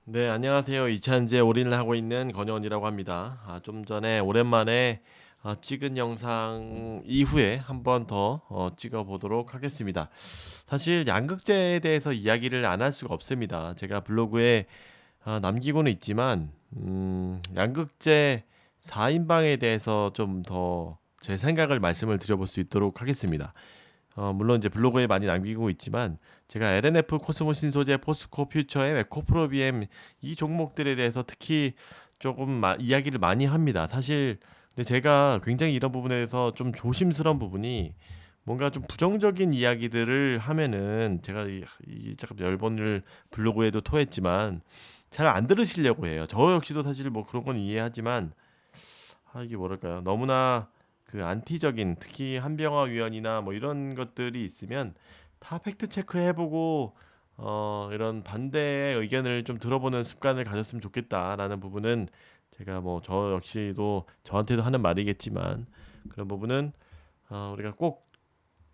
네, 안녕하세요. 2차전지에 올인을 하고 있는 권영원이라고 합니다. 좀 전에 오랜만에 찍은 영상 이후에 한번 더 찍어 보도록 하겠습니다. 사실 양극재에 대해서 이야기를 안 할 수가 없습니다. 제가 블로그에 남기고는 있지만 양극재 4인방에 대해서 좀 더 제 생각을 말씀을 드려볼 수 있도록 하겠습니다. 물론 이제 블로그에 많이 남기고 있지만 제가 LNF, 코스모 신소재, 포스코 퓨처엠, 에코프로비엠 이 종목들에 대해서 특히 조금 이야기를 많이 합니다. 사실 근데 제가 굉장히 이런 부분에 대해서 좀 조심스러운 부분이 뭔가 좀 부정적인 이야기들을 하면은 제가 잠깐 10번을 블로그에도 토했지만 잘 안 들으시려고 해요. 저 역시도 사실 뭐 그런 건 이해하지만 이게 뭐랄까요? 너무나 그 안티적인 특히 한병화 위원이나 뭐 이런 것들이 있으면 다 팩트 체크해보고 이런 반대의 의견을 좀 들어보는 습관을 가졌으면 좋겠다라는 부분은 제가 뭐 저 역시도 저한테도 하는 말이겠지만 그런 부분은 우리가 꼭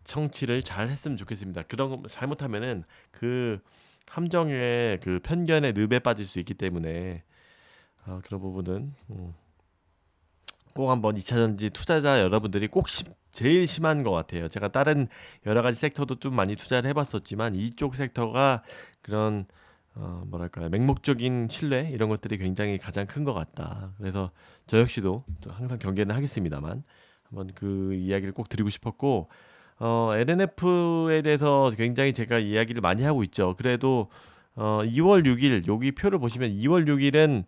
청취를 잘 했으면 좋겠습니다. 그런 거 잘못하면은 그 함정의 그 편견의 늪에 빠질 수 있기 때문에 그런 부분은 꼭 한번 2차 전지 투자자 여러분들이 꼭 제일 심한 것 같아요. 제가 다른 여러 가지 섹터도 좀 많이 투자를 해봤었지만 이쪽 섹터가 그런 뭐랄까요 맹목적인 신뢰 이런 것들이 굉장히 가장 큰 것 같다. 그래서 저 역시도 또 항상 경계는 하겠습니다만 한번 그 이야기를 꼭 드리고 싶었고 LNF에 대해서 굉장히 제가 이야기를 많이 하고 있죠. 그래도 2월 6일 여기 표를 보시면 2월 6일은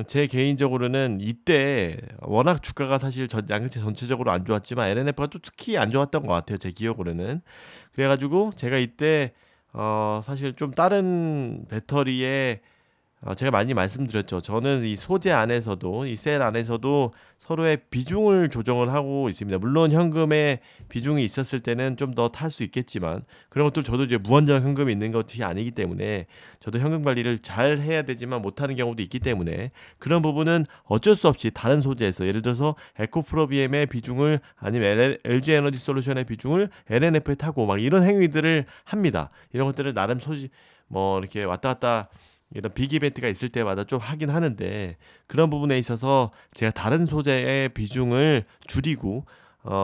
제 개인적으로는 이때 워낙 주가가 사실 양극재 전체적으로 안 좋았지만 LNF가 또 특히 안 좋았던 것 같아요. 제 기억으로는. 그래가지고 제가 이때 사실 좀 다른 배터리에 제가 많이 말씀드렸죠. 저는 이 소재 안에서도 이 셀 안에서도 서로의 비중을 조정을 하고 있습니다. 물론 현금의 비중이 있었을 때는 좀 더 탈 수 있겠지만 그런 것들 저도 이제 무한정 현금이 있는 것이 아니기 때문에 저도 현금 관리를 잘 해야 되지만 못하는 경우도 있기 때문에 그런 부분은 어쩔 수 없이 다른 소재에서 예를 들어서 에코프로비엠의 비중을 아니면 LG 에너지 솔루션의 비중을 LNF에 타고 막 이런 행위들을 합니다. 이런 것들을 나름 소지 뭐 이렇게 왔다 갔다 이런 빅 이벤트가 있을 때마다 좀 하긴 하는데 그런 부분에 있어서 제가 다른 소재의 비중을 줄이고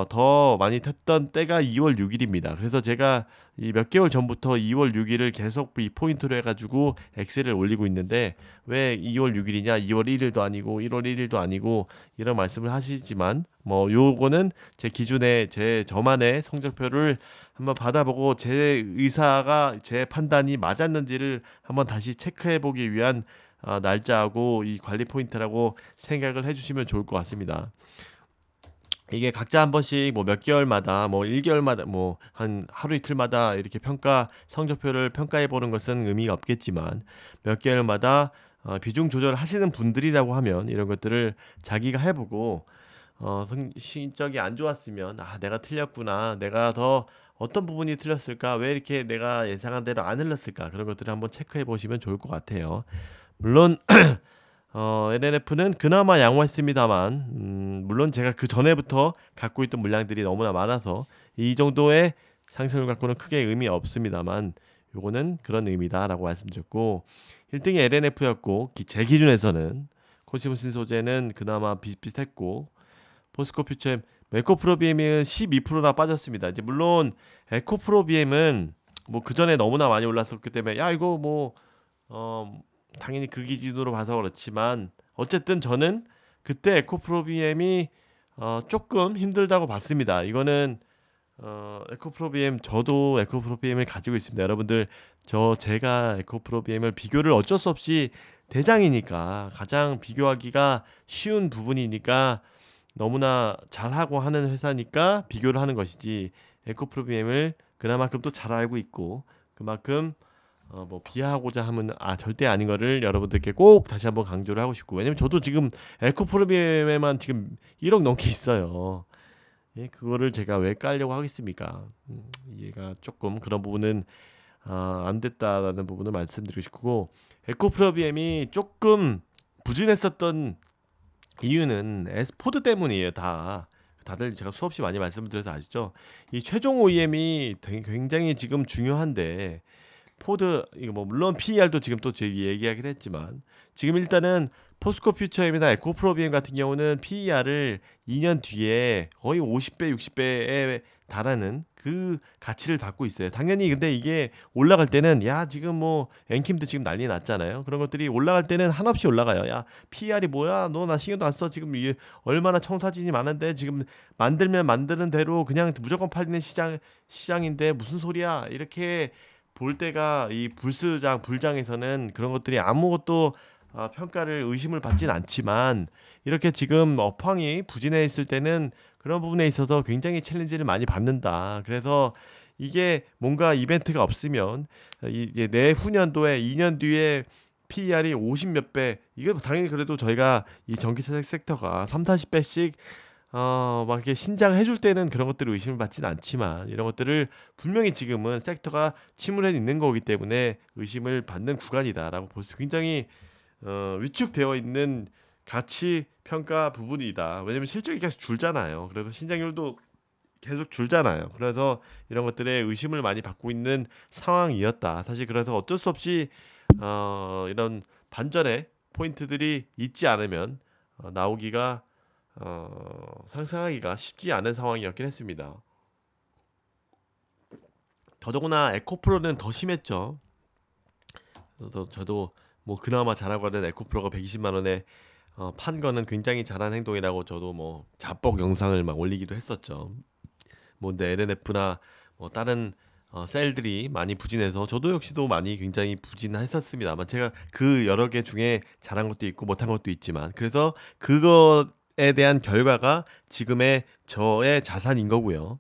더 많이 탔던 때가 2월 6일입니다. 그래서 제가 이 몇 개월 전부터 2월 6일을 계속 이 포인트로 해가지고 엑셀을 올리고 있는데 왜 2월 6일이냐? 2월 1일도 아니고 1월 1일도 아니고 이런 말씀을 하시지만 뭐 요거는 제 기준에 제 저만의 성적표를 한번 받아보고 제 의사가 제 판단이 맞았는지를 한번 다시 체크해 보기 위한 날짜하고 이 관리 포인트라고 생각을 해주시면 좋을 것 같습니다. 이게 각자 한 번씩 뭐 몇 개월마다 뭐 1개월마다 뭐 한 하루 이틀마다 이렇게 성적표를 평가해 보는 것은 의미가 없겠지만 몇 개월마다 비중 조절을 하시는 분들이라고 하면 이런 것들을 자기가 해보고 실적이 안 좋았으면 내가 틀렸구나 내가 더 어떤 부분이 틀렸을까 왜 이렇게 내가 예상한 대로 안 흘렀을까 그런 것들을 한번 체크해 보시면 좋을 것 같아요. 물론 LNF는 그나마 양호했습니다만 물론 제가 그 전에부터 갖고 있던 물량들이 너무나 많아서 이 정도의 상승을 갖고는 크게 의미 없습니다만 요거는 그런 의미다라고 말씀드렸고 1등이 LNF였고 제 기준에서는 코시모신 소재는 그나마 비슷비슷했고 포스코 퓨처엠 에코프로비엠은 12%나 빠졌습니다. 이제 물론 에코프로비엠은 뭐 그 전에 너무나 많이 올랐었기 때문에 야 이거 뭐 어, 당연히 그 기준으로 봐서 그렇지만 어쨌든 저는 그때 에코프로비엠이 조금 힘들다고 봤습니다. 이거는 에코프로비엠 저도 에코프로비엠을 가지고 있습니다. 여러분들 제가 에코프로비엠을 비교를 어쩔 수 없이 대장이니까 가장 비교하기가 쉬운 부분이니까 너무나 잘하고 하는 회사니까 비교를 하는 것이지 에코프로비엠을 그나마큼 또 잘 알고 있고 그만큼 뭐 비하하고자 하면 절대 아닌 거를 여러분들께 꼭 다시 한번 강조를 하고 싶고 왜냐면 저도 지금 에코프로비엠에만 지금 1억 넘게 있어요. 예, 그거를 제가 왜 깔려고 하겠습니까? 이해가 조금 그런 부분은 안 됐다라는 부분을 말씀드리고 싶고 에코프로비엠이 조금 부진했었던 이유는 에스포드 때문이에요. 다들 제가 수없이 많이 말씀을 드려서 아시죠? 이 최종 OEM이 굉장히 지금 중요한데 포드 이거 뭐 물론 PER도 지금 또 저기 얘기하긴 했지만 지금 일단은 포스코 퓨처엠이나 에코프로비엠 같은 경우는 PER을 2년 뒤에 거의 50배, 60배에 달하는 그 가치를 받고 있어요. 당연히 근데 이게 올라갈 때는 야 지금 뭐 엔킴도 지금 난리 났잖아요. 그런 것들이 올라갈 때는 한없이 올라가요. 야 PER이 뭐야? 너 나 신경도 안 써. 지금 이게 얼마나 청사진이 많은데 지금 만들면 만드는 대로 그냥 무조건 팔리는 시장인데 무슨 소리야? 이렇게 볼 때가 이 불장에서는 그런 것들이 아무것도 평가를 의심을 받진 않지만 이렇게 지금 업황이 부진해 있을 때는 그런 부분에 있어서 굉장히 챌린지를 많이 받는다. 그래서 이게 뭔가 이벤트가 없으면 이게 내후년도에 2년 뒤에 PER이 50 몇 배, 이거 당연히 그래도 저희가 이 전기차 섹터가 3, 40배씩 막 이렇게 신장해 줄 때는 그런 것들을 의심을 받지는 않지만 이런 것들을 분명히 지금은 섹터가 침울해 있는 거기 때문에 의심을 받는 구간이다라고 볼 수 굉장히 위축되어 있는 가치 평가 부분이다. 왜냐면 실적이 계속 줄잖아요. 그래서 신장률도 계속 줄잖아요. 그래서 이런 것들에 의심을 많이 받고 있는 상황이었다. 사실 그래서 어쩔 수 없이 이런 반전의 포인트들이 있지 않으면 나오기가 상승하기가 쉽지 않은 상황이었긴 했습니다. 더더구나 에코프로는 더 심했죠. 그래서 저도 뭐 그나마 잘하고 하는 에코프로가 120만 원에 판 거는 굉장히 잘한 행동이라고 저도 뭐 자뻑 영상을 막 올리기도 했었죠. 뭐 근데 LNF나 뭐 다른 셀들이 많이 부진해서 저도 역시도 많이 굉장히 부진했었습니다만 제가 그 여러 개 중에 잘한 것도 있고 못한 것도 있지만 그래서 그것에 대한 결과가 지금의 저의 자산인 거고요.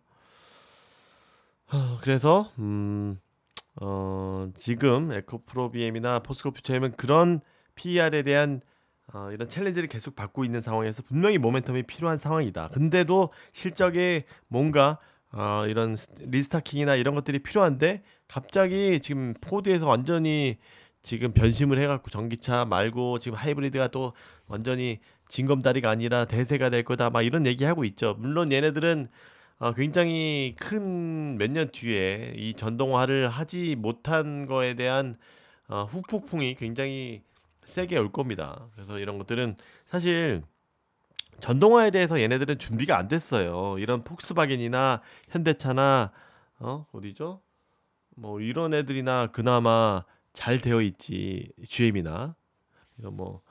그래서 지금 에코프로비엠이나 포스코퓨처엠은 그런 PER에 대한 이런 챌린지를 계속 받고 있는 상황에서 분명히 모멘텀이 필요한 상황이다. 근데도 실적에 뭔가 이런 리스타킹이나 이런 것들이 필요한데 갑자기 지금 포드에서 완전히 지금 변심을 해갖고 전기차 말고 지금 하이브리드가 또 완전히 징검다리가 아니라 대세가 될 거다 막 이런 얘기하고 있죠. 물론 얘네들은 굉장히 큰 몇 년 뒤에 이 전동화를 하지 못한 거에 대한 후폭풍이 굉장히 세게 올 겁니다. 그래서 이런 것들은 사실 전동화에 대해서 얘네들은 준비가 안 됐어요. 이런 폭스바겐이나 현대차나 어디죠? 뭐 이런 애들이나 그나마 잘 되어 있지. GM이나 이런 뭐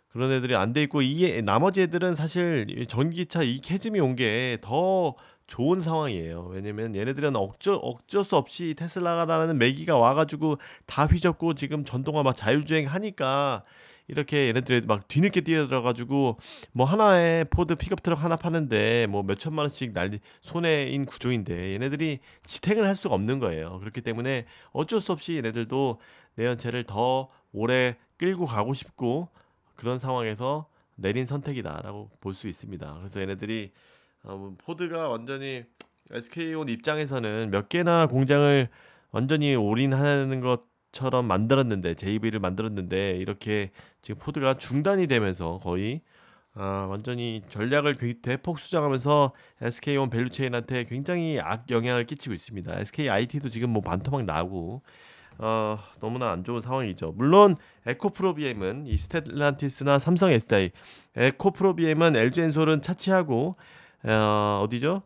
그런 애들이 안 돼 있고 이 나머지 애들은 사실 이 전기차 이 캐즘이 온 게 더 좋은 상황이에요. 왜냐면 얘네들은 어쩔 수 없이 테슬라라는 매기가 와가지고 다 휘젓고 지금 전동화 막 자율주행 하니까 이렇게 얘네들이 막 뒤늦게 뛰어들어가지고 뭐 하나에 포드 픽업 트럭 하나 파는데 뭐 몇 천만 원씩 난리 손해인 구조인데 얘네들이 지탱을 할 수가 없는 거예요. 그렇기 때문에 어쩔 수 없이 얘네들도 내연체를 더 오래 끌고 가고 싶고 그런 상황에서 내린 선택이다라고 볼 수 있습니다. 그래서 얘네들이 포드가 완전히 SK온 입장에서는 몇 개나 공장을 완전히 올인하는 것처럼 만들었는데 JV를 만들었는데 이렇게 지금 포드가 중단이 되면서 거의 완전히 전략을 대폭 수정하면서 SK온 밸류체인한테 굉장히 악 영향을 끼치고 있습니다. SKIT도 지금 뭐 반토막 나고 너무나 안 좋은 상황이죠. 물론 에코프로비엠은 이 스텔란티스나 삼성 SDI, 에코프로비엠은 LG엔솔은 차치하고 어디죠?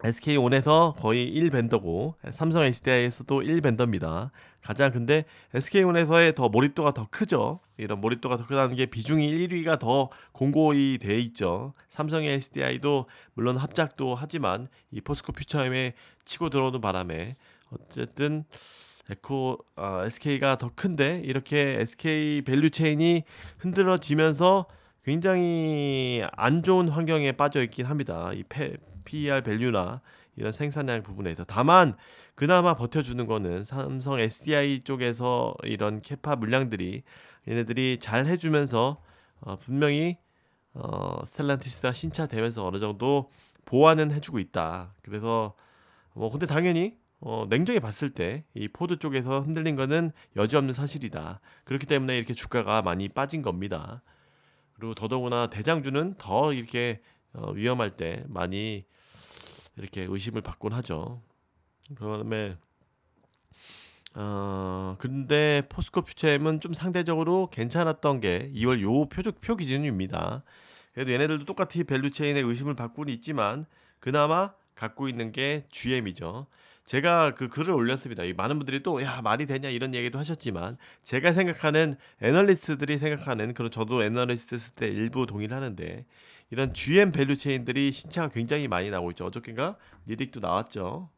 SK온에서 거의 1벤더고 삼성 SDI에서도 1벤더입니다. 가장 근데 SK온에서의 더 몰입도가 더 크죠. 이런 몰입도가 더 크다는 게 비중이 1위가 더 공고히 돼 있죠. 삼성의 SDI도 물론 합작도 하지만 이 포스코 퓨처엠에 치고 들어오는 바람에 어쨌든 SK가 더 큰데 이렇게 SK 밸류 체인이 흔들어지면서 굉장히 안 좋은 환경에 빠져 있긴 합니다. 이 PER 밸류나 이런 생산량 부분에서 다만 그나마 버텨주는 거는 삼성 SDI 쪽에서 이런 캐파 물량들이 얘네들이 잘 해주면서 분명히 스텔란티스가 신차되면서 어느 정도 보완은 해주고 있다. 그래서 뭐 근데 당연히 냉정히 봤을 때 이 포드 쪽에서 흔들린 거는 여지없는 사실이다. 그렇기 때문에 이렇게 주가가 많이 빠진 겁니다. 그리고 더더구나 대장주는 더 이렇게 위험할 때 많이 이렇게 의심을 받곤 하죠. 그다음에 근데 포스코 퓨처엠은 좀 상대적으로 괜찮았던 게 2월 요 표 기준입니다. 그래도 얘네들도 똑같이 밸류체인의 의심을 받고는 있지만 그나마 갖고 있는 게 GM이죠. 제가 그 글을 올렸습니다. 이 많은 분들이 또 "야 말이 되냐." 이런 얘기도 하셨지만 제가 생각하는 애널리스트들이 생각하는 그런 저도 애널리스트 쓸 때 일부 동의를 하는데 이런 GM 밸류체인들이 신차가 굉장히 많이 나오고 있죠. 어저껜가 리릭도 나왔죠.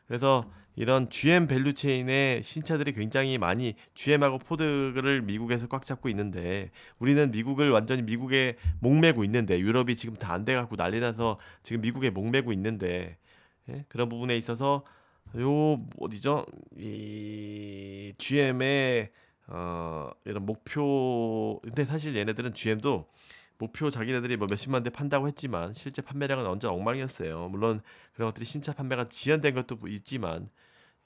그래서 이런 GM 밸류 체인의 신차들이 굉장히 많이 GM하고 포드를 미국에서 꽉 잡고 있는데 우리는 미국을 완전히 미국에 목매고 있는데 유럽이 지금 다 안 돼 갖고 난리 나서 지금 미국에 목매고 있는데 예? 그런 부분에 있어서 요 어디죠? 이 GM의 이런 목표 근데 사실 얘네들은 GM도 목표 자기네들이 뭐 몇십만 대 판다고 했지만 실제 판매량은 완전 엉망이었어요. 물론 그런 것들이 신차 판매가 지연된 것도 있지만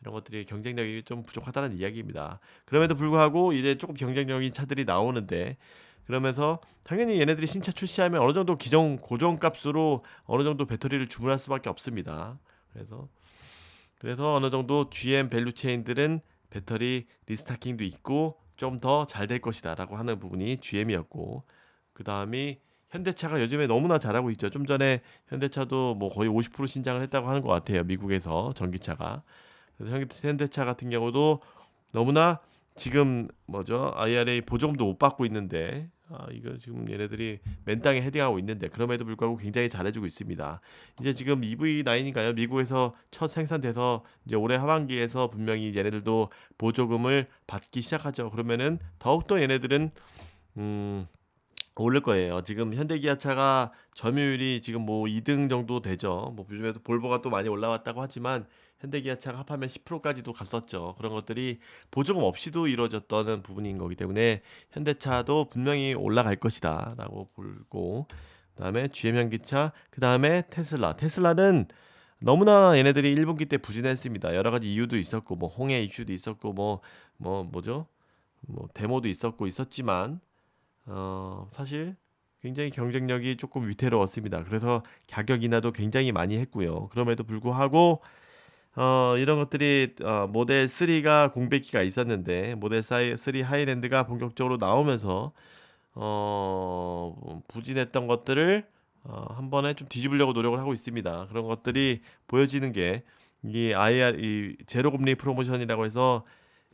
이런 것들이 경쟁력이 좀 부족하다는 이야기입니다. 그럼에도 불구하고 이제 조금 경쟁력인 차들이 나오는데 그러면서 당연히 얘네들이 신차 출시하면 어느 정도 기존 고정 값으로 어느 정도 배터리를 주문할 수밖에 없습니다. 그래서 어느 정도 GM 밸류 체인들은 배터리 리스타킹도 있고 좀 더 잘 될 것이다라고 하는 부분이 GM이었고 그다음이 현대차가 요즘에 너무나 잘하고 있죠. 좀 전에 현대차도 뭐 거의 50% 신장을 했다고 하는 것 같아요. 미국에서 전기차가. 그래서 현대차 같은 경우도 너무나 지금 뭐죠? IRA 보조금도 못 받고 있는데 이거 지금 얘네들이 맨땅에 헤딩하고 있는데 그럼에도 불구하고 굉장히 잘해주고 있습니다. 이제 지금 EV9인가요? 미국에서 첫 생산돼서 이제 올해 하반기에서 분명히 얘네들도 보조금을 받기 시작하죠. 그러면은 더욱더 얘네들은 음, 오를 거예요. 지금 현대기아차가 점유율이 지금 뭐 2등 정도 되죠. 뭐 요즘에도 볼보가 또 많이 올라왔다고 하지만 현대기아차가 합하면 10%까지도 갔었죠. 그런 것들이 보조금 없이도 이루어졌던 부분인 거기 때문에 현대차도 분명히 올라갈 것이다라고 보고 그다음에 GM 현기차, 그다음에 테슬라. 테슬라는 너무나 얘네들이 1분기 때 부진했습니다. 여러 가지 이유도 있었고 뭐 홍해 이슈도 있었고 뭐죠? 뭐 데모도 있었고 있었지만 사실 굉장히 경쟁력이 조금 위태로웠습니다. 그래서 가격 인하도 굉장히 많이 했고요. 그럼에도 불구하고 이런 것들이 모델 3가 공백기가 있었는데 모델 3 하이랜드가 본격적으로 나오면서 부진했던 것들을 한 번에 좀 뒤집으려고 노력을 하고 있습니다. 그런 것들이 보여지는 게 이 IR 이 제로 금리 프로모션이라고 해서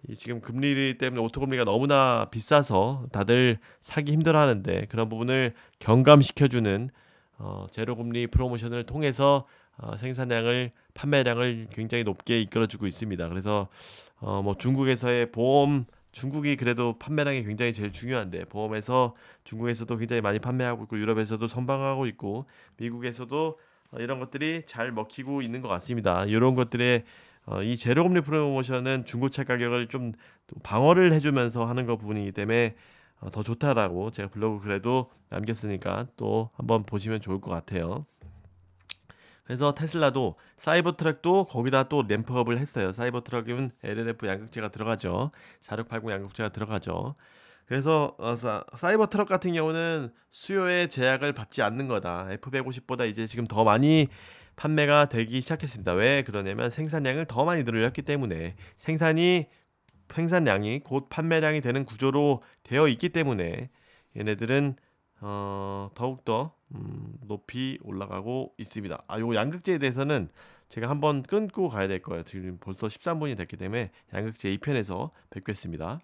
이 지금 금리 때문에 오토 금리가 너무나 비싸서 다들 사기 힘들어하는데 그런 부분을 경감시켜주는 제로 금리 프로모션을 통해서 생산량을 판매량을 굉장히 높게 이끌어주고 있습니다. 그래서 뭐 중국에서의 보험 중국이 그래도 판매량이 굉장히 제일 중요한데 보험에서 중국에서도 굉장히 많이 판매하고 있고 유럽에서도 선방하고 있고 미국에서도 이런 것들이 잘 먹히고 있는 것 같습니다. 이런 것들의 이 제로금리 프로모션은 중고차 가격을 좀 방어를 해주면서 하는 거 부분이기 때문에 더 좋다라고 제가 블로그 글에도 남겼으니까 또 한번 보시면 좋을 것 같아요. 그래서 테슬라도 사이버 트럭도 거기다 또 램프업을 했어요. 사이버 트럭이면 LLF 양극재가 들어가죠. 4680 양극재가 들어가죠. 그래서 사이버 트럭 같은 경우는 수요의 제약을 받지 않는 거다. F150보다 이제 지금 더 많이 판매가 되기 시작했습니다. 왜 그러냐면 생산량을 더 많이 늘렸기 때문에 생산량이 곧 판매량이 되는 구조로 되어 있기 때문에 얘네들은 더욱더 높이 올라가고 있습니다. 요 양극재에 대해서는 제가 한번 끊고 가야 될 거예요. 지금 벌써 13분이 됐기 때문에 양극재 2편에서 뵙겠습니다.